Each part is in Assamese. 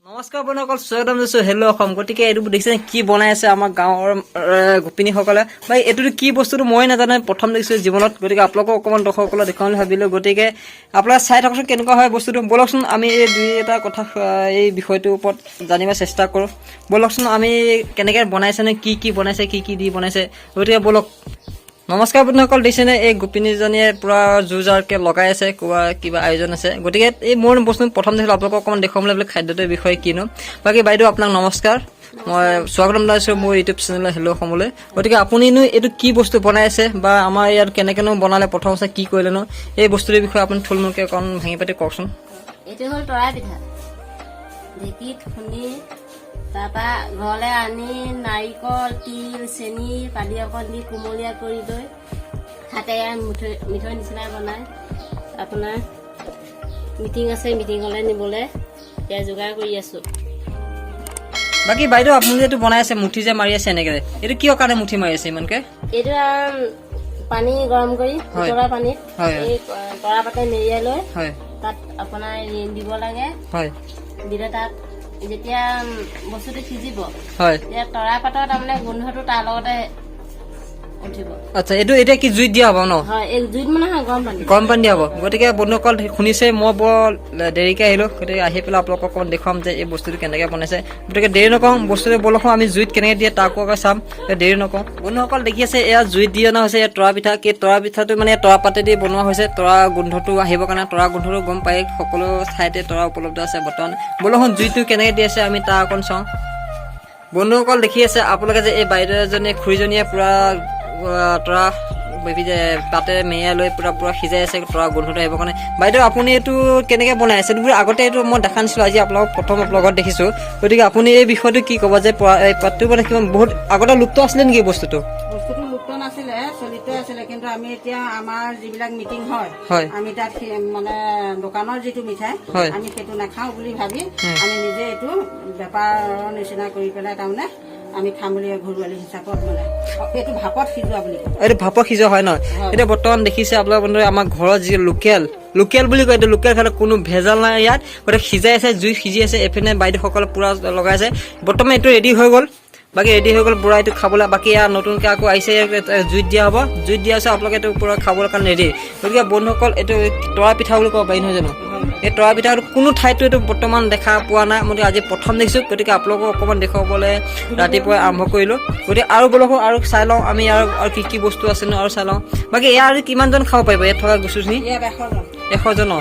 নমস্কাৰ বন্ধুসকল, স্বাগতম জনাইছো হেল্ল' অসম। গতিকে এইটো দেখিছে কি বনাই আছে আমাৰ গাঁৱৰ গোপিনীসকলে। ভাই এইটো কি বস্তুটো মই নাজানো, প্ৰথম দেখিছোঁ জীৱনত। গতিকে আপোনালোকক অকণমান দৰ্শকসকলক দেখুৱাম ভাবিলোঁ। গতিকে আপোনালোকে চাই থাককচোন কেনেকুৱা হয় বস্তুটো। ব'লকচোন আমি এই দুই এটা কথা এই বিষয়টোৰ ওপৰত জানিব চেষ্টা কৰোঁ। ব'লকচোন আমি কেনেকৈ বনাইছেনে, কি বনাইছে, কি দি বনাইছে। গতিকে ব'লক। নমস্কাৰ বন্ধুসকল, দেখিছেনে এই গোপিনীজনীয়ে পুৰা জোৰ জাৰকৈ লগাই আছে, কিবা আয়োজন আছে। গতিকে এই মোৰ বস্তু প্ৰথম দেখিলোঁ, আপোনালোকক অকণমান দেখুৱাবলৈ বোলে খাদ্যটোৰ বিষয়ে কিনো। বাকী বাইদেউ আপোনাক নমস্কাৰ, মই স্বাগতম জনাইছোঁ মোৰ ইউটিউব চেনেল হেল্ল' অসমলৈ। গতিকে আপুনিনো এইটো কি বস্তু বনাই আছে বা আমাৰ ইয়াত কেনেকৈনো বনালে, প্ৰথম আছে কি কৰিলেনো, এই বস্তুটোৰ বিষয়ে আপুনি থুলমূলকৈ অকণ ভাঙি পাতি কওকচোন। এইটো হ'ল তৰা পিঠা। ঢেঁকীত খুন্দি তাৰপৰা ঘৰলৈ আনি নাৰিকল, তিল, চেনি, পানী অকণ দি কোমলীয়া কৰি লৈ হাতেৰে মিঠৈ নিচিনা বনাই আপোনাৰ মিটিং আছে, মিটিঙলৈ নিবলৈ এতিয়া যোগাৰ কৰি আছোঁ। বাকী বাইদেউ আপুনি যিটো বনাই আছে, মুঠি যে মাৰি আছে এনেকৈ, এইটো কিয় কাৰণে মুঠি মাৰি আছে ইমানকৈ? এইটো পানী গৰম কৰি উতলা পানীত এই তৰা পাতে মেৰিয়াই লৈ তাত আপোনাৰ ৰিন দিব লাগে। দিলে তাত যেতিয়া বস্তুটো সিজিব, তেতিয়া তৰা পাতৰ তাৰমানে গোন্ধটো তাৰ লগতে উঠিব। আচ্ছা, এইটো এতিয়া কি জুইত দিয়া হ'ব ন? হয়, এই জুইত মানে গৰম পানী দিয়া হ'ব। গতিকে বন্ধুসকল শুনিছে, মই বৰ দেৰিকৈ আহিলোঁ। গতিকে আহি পেলাই আপোনালোকক অকণমান দেখুৱাম যে এই বস্তুটো কেনেকৈ বনাইছে। গতিকে দেৰি নকওঁ, বস্তুটো ব'লক আমি জুইত কেনেকৈ দিয়ে তাকো আকৌ চাম। দেৰি নকওঁ। বন্ধুসকল দেখি আছে, এয়া জুইত দি অনা হৈছে এয়া তৰা পিঠা। এই তৰা পিঠাটো মানে তৰা পাতেদি বনোৱা হৈছে। তৰা গোন্ধটো আহিবৰ কাৰণে, তৰা গোন্ধটো গম পাই সকলো ঠাইতে তৰা উপলব্ধ আছে বৰ্তমান। ব'লক জুইটো কেনেকৈ দি আছে আমি তাৰ অকণ চাওঁ। বন্ধুসকল দেখি আছে আপোনালোকে যে এই বাইদেউ এজনীয়ে খুৰীজনীয়ে পূৰা তৰা পাতে মেৰিয়াই লৈ পুৰা সিজাই আছে তৰা গোন্ধটো আহিবৰ কাৰণে। বাইদেউ আপুনি এইটো কেনেকৈ বনাই আছে? আগতে এইটো মই দেখা নাছিলোঁ, আজি আপোনালোকক প্ৰথম লগত দেখিছোঁ। গতিকে আপুনি এই বিষয়টো কি ক'ব যে এই পাতটো মানে কিমান বহুত আগতে লুপ্ত আছিলে নেকি বস্তুটো? বস্তুটো লুপ্ত নাছিলে, চলিত আছিলে। কিন্তু আমি এতিয়া আমাৰ যিবিলাক মিটিং হয়, আমি তাত মানে দোকানৰ যিটো মিঠাই আমি সেইটো নাখাওঁ বুলি ভাবি আমি নিজে এইটো বেপাৰৰ নিচিনা কৰি পেলাই তাৰমানে আমি খাম বুলি ঘৰুৱালী হিচাপত মানে এইটো ভাপত সিজোৱা বুলি কয়। এইটো ভাপত সিজোৱা হয় ন? এতিয়া বৰ্তমান দেখিছে আপোনালোকৰ বন্ধুৱে আমাৰ ঘৰৰ যি লোকেল বুলি কয়, এইটো লোকেল খালে কোনো ভেজাল নাই ইয়াত। গতিকে সিজাই আছে, জুইত সিজি আছে, এপিনে বাইদেউসকলে পূৰা লগাই আছে। বৰ্তমান এইটো ৰেডি হৈ গ'ল। বাকী ৰেডি হৈ গ'ল পূৰা এইটো খাবলৈ। বাকী ইয়াৰ নতুনকৈ আকৌ আহিছে, জুইত দিয়া হ'ব। জুইত দিয়া আছে, আপোনালোকে এইটো পূৰা খাবলৈ কাৰণে ৰেডি। গতিকে বন্ধুসকল এইটো তৰা পিঠা বুলি ক'ব পাৰি নহয় জানো? এই তৰা পিঠাটো কোনো ঠাইতো এইটো বৰ্তমান দেখা পোৱা নাই, মই আজি প্ৰথম দেখিছোঁ। গতিকে আপোনালোকক অকণমান দেখুৱাবলৈ ৰাতিপুৱাই আৰম্ভ কৰিলোঁ। গতিকে আৰু ব'লক আৰু চাই লওঁ আমি আৰু কি বস্তু আছেনো আৰু চাই লওঁ। বাকী ইয়াৰ আৰু কিমানজন খাব পাৰিব ইয়াত থকা বস্তুখিনি? 100জন।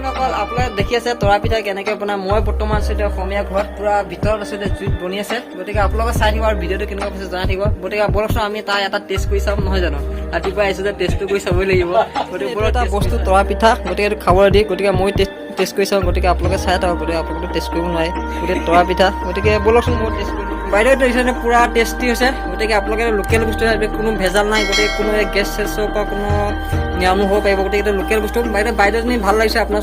আপোনালোকে দেখি আছে তৰা পিঠা কেনেকৈ বনাই। মই বৰ্তমান আছোঁ এতিয়া অসমীয়া ঘৰত, পূৰা ভিতৰত আছোঁ এতিয়া জুইত বনি আছে। গতিকে আপোনালোকে চাই থাকিব আৰু ভিডিঅ'টো কেনেকুৱা পাইছে জনাই থাকিব। গতিকে ব'লকচোন আমি তাৰ এটা টেষ্ট কৰি চাম নহয় জানো? ৰাতিপুৱা আহিছোঁ যে টেষ্টটো কৰি চাবই লাগিব। গতিকে এটা বস্তু তৰা পিঠা, গতিকে এইটো খাবলৈ দি। গতিকে মই টেষ্ট কৰি চাওঁ। গতিকে আপোনালোকে চাই থাকক, গতিকে আপোনালোকে টেষ্ট কৰিব নোৱাৰে। গতিকে তৰা পিঠা, গতিকে ব'লকচোন মই টেষ্ট কৰি বাইদেউ দেখিছে পূৰা টেষ্টি হৈছে। গতিকে আপোনালোকে লোকেল বস্তু কোনো ভেজাল নাই। গতিকে কোনো গেছ চেছৰ পৰা কোনো নিৰাময় হ'ব পাৰিব। গতিকে এইটো লোকেল বস্তু। বাইদেউজনী ভাল লাগিছে আপোনাৰ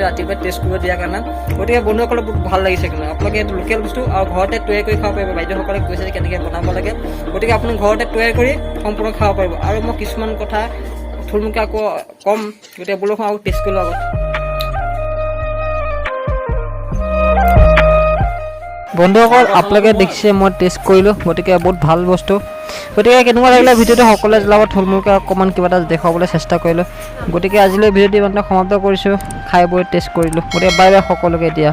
ৰাতিপুৱা টেষ্ট কৰিব দিয়াৰ কাৰণে। গতিকে বন্ধুসকলে বহুত ভাল লাগিছে। কিন্তু আপোনালোকে এইটো লোকেল বস্তু আৰু ঘৰতে তৈয়াৰ কৰি খাব পাৰিব। বাইদেউসকলে কৈছে কেনেকৈ বনাব লাগে। গতিকে আপুনি ঘৰতে তৈয়াৰ কৰি সম্পূৰ্ণ খাব পাৰিব। আৰু মই কিছুমান কথা থুলমুলকৈ আকৌ ক'ম। গতিকে ব'লক আকৌ টেষ্ট কৰি লওঁ আগত। বন্ধুসকল আপোনালোকে দেখিছে মই টেষ্ট কৰিলোঁ। গতিকে বহুত ভাল বস্তু। গতিকে কেনেকুৱা লাগিলে ভিডিঅ'টো সকলোৱে জনাব। থুলমূলকৈ অকণমান কিবা এটা দেখুৱাবলৈ চেষ্টা কৰিলোঁ। গতিকে আজিলৈ ভিডিঅ'টো ইমানতে সমাপ্ত কৰিছোঁ। খাই বৈ টেষ্ট কৰিলোঁ। গতিকে বাই বাই সকলোকে এতিয়া।